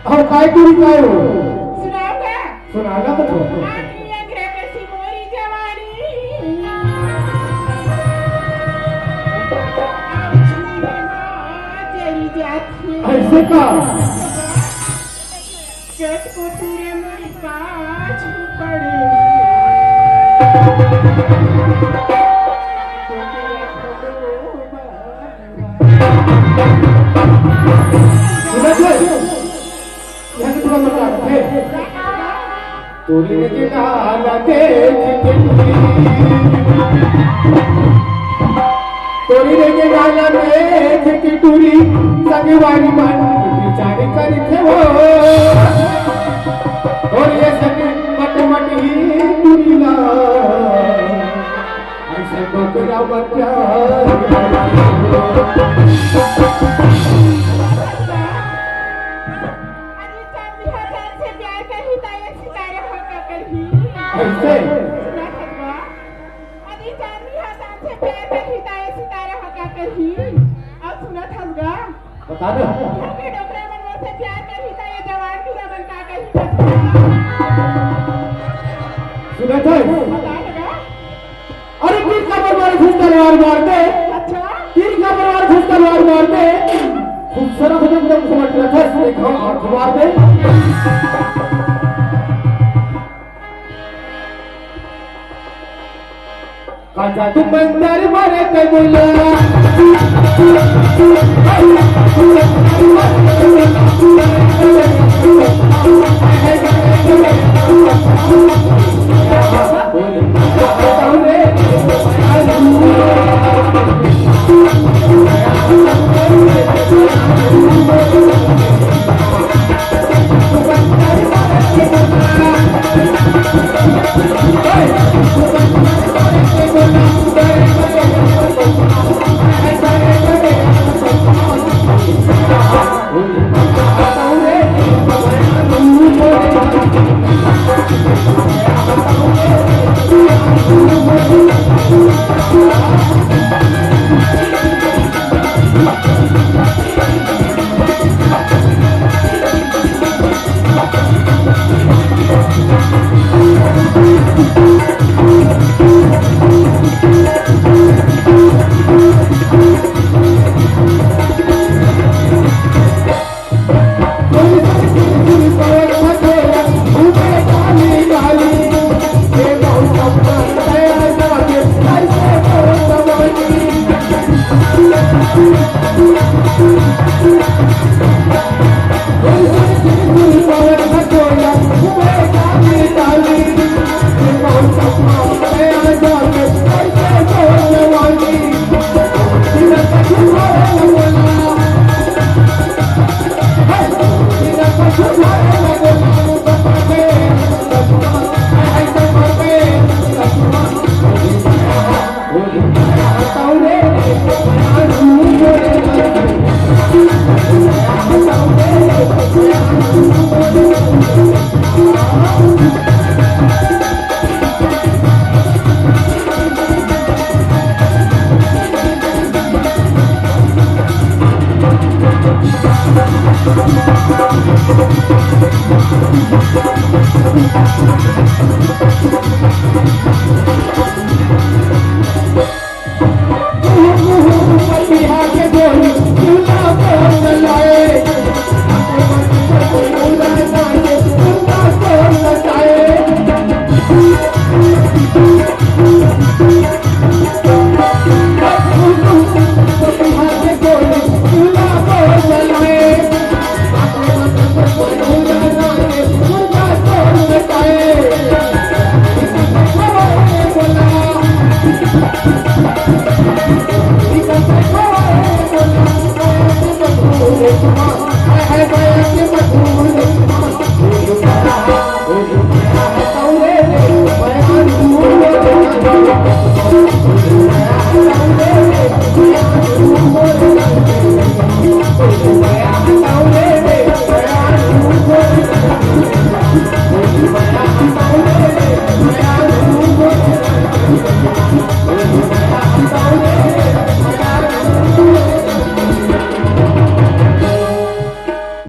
हाँ काय करी काय हो सुनाओगे सुनागा तो छोड़ो आदमी अंग्रेज सी मोरी जवानी चली जाती ऐसे का जट को पूरे मोरी काज पड़े तोरी के नाला देख तोरी के नाला देख के टूरी संगवारी मन विचार करते हो और ये संग मट मट ही टूरी ना ऐसे डोकरा बच्चा बता दो सुना था अरे तीर का परिवार घुस तलवार मारते तीर का परिवार घुस तलवार मारते खूबसूरत हो जब समझ रहा था देखो आंख मार दे काजा तुम मंदिर मारे ते बोला Thank you.